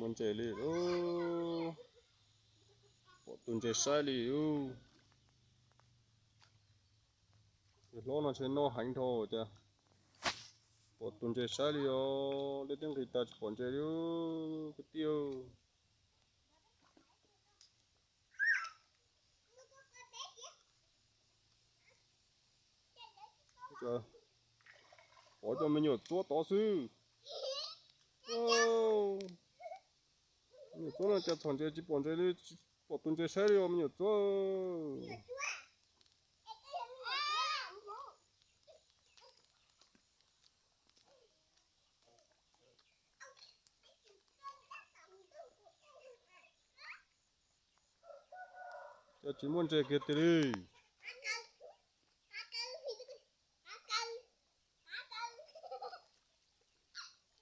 muốn chơi đi bộ tuần chơi sai đi lo nó chơi nó hành thôi chứ bộ tuần chơi sai đi để tiếng người ta còn chơi đi cái tiêu chờ bỏ cho mình nhiều chỗ to sư nhiều chỗ là cho thằng chơi chỉ bọn chơi đi bộ tuần chơi sai đi mình nhiều chỗ cho chỉ muốn chơi cái đi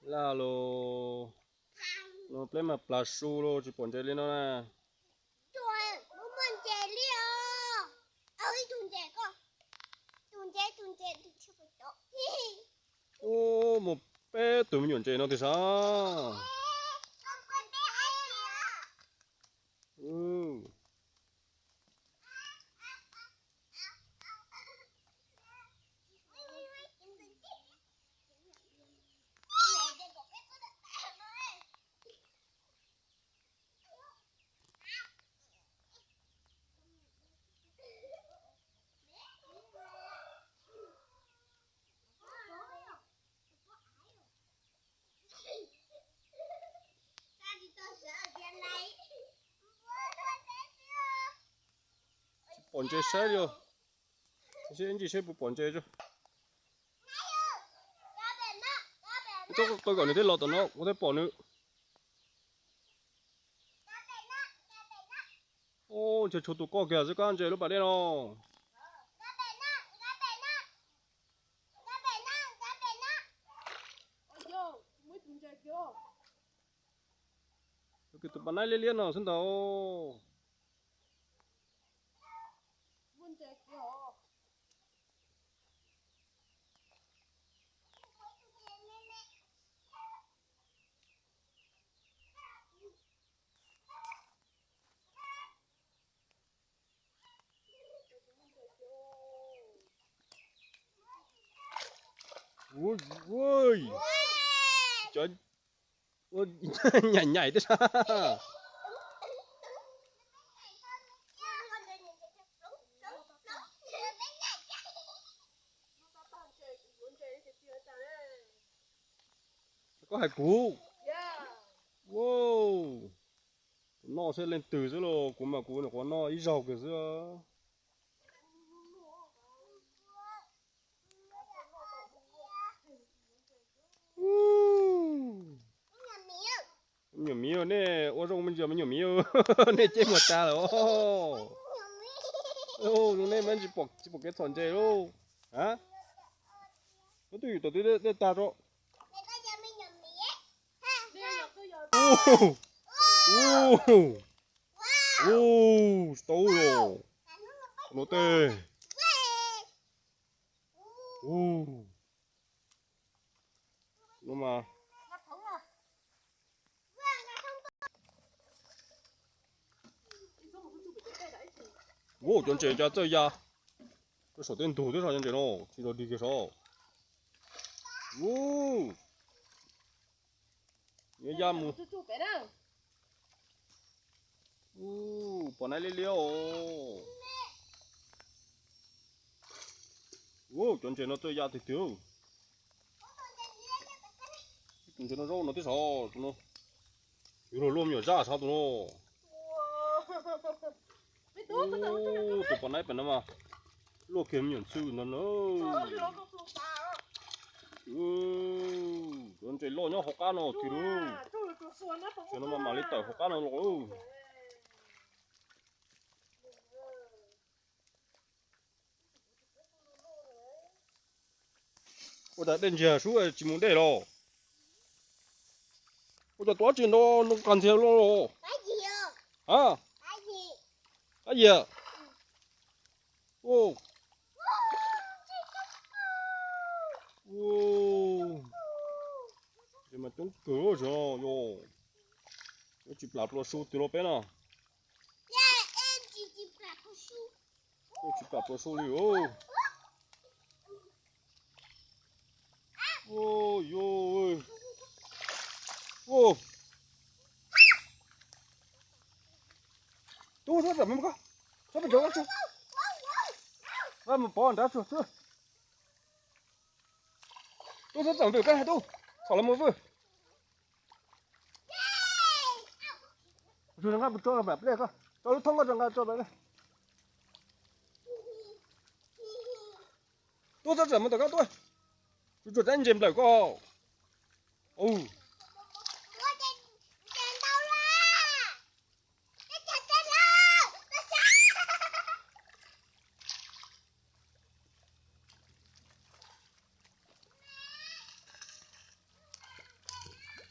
là lo nó plei mà plasu lo chỉ bọn chơi lên nó nè ô một bé tụi mình nhận chơi nó thì sao bọn chơi sai rồi thế anh chị sẽ buộc bọn chơi chứ tôi gọi nó thế lọt nó có thể bỏ nữa ô chơi chuột tụ co kìa chứ con chơi lúc bà đây nó cái tụi bạn này liên liên nào xin đâu ui ui trời ui nhảy nhảy thế sao có hải cú wow nó sẽ lên từ dưới lô của mà cú nó có nó ít dầu kìa giữa nhiều miêu nè ô rong mình giờ mình nhiều miêu nè chết một ta rồi ô lúc này mình chỉ bỏ cái thòn chơi luôn hả nó tùy để ta rồi sâu rồi nó tê nó mà chuẩn chơi cho chơi ya cái số tiền đủ thế sao chơi nó chỉ là đi cái số nhớ ya mu bọn này liêu chuẩn chơi nó chơi ya thì thiếu chuẩn chơi nó rau nó thế sao nó rồi luôn nhiều ra sao tụi tụi bọn này bên đó mà lúa kiếm nhiều sư nó chuẩn chơi lo nhá học cá nó thì luôn cho nó mà lấy tỏi học cá nó rồi ôi đã đến giờ xuống chỉ muốn để rồi ôi đã toán chuyện nó cần theo luôn hả cái gì à ô mà chúng cửa rồi Nó chụp lạp lo su từ lo bé nào. Nó chụp lạp lo su đi ô. Ô yo. Ô. Tôi rất là mắm có. Sao bây giờ chưa? Ra một bò đã chưa? Tôi rất là được cái hai tôi. Sao là một vừa. Rồi nó cho là bẹp đây cơ. Cho nó thông qua rằng cho bẹp đây. Tôi rất là một cái tôi. Tôi đánh chìm lại co. Ô.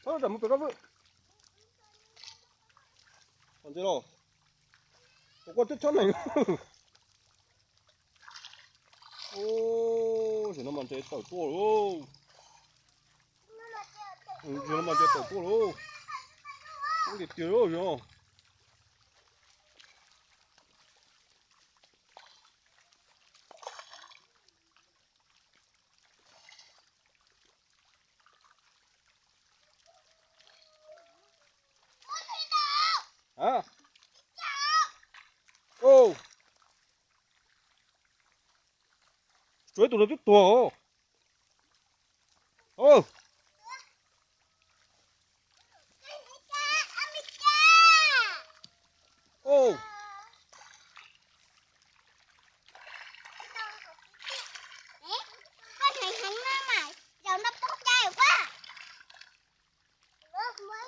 Thôi rồi một cái vừa. Còn gì đâu. Có chết chắn này. Ô, chỉ nó mà chơi tàu tua luôn. Chỉ nó mà chơi tàu tua luôn. Không thể tiêu rồi nhá. Hả? Ô. Chuối tụi nó biết tua.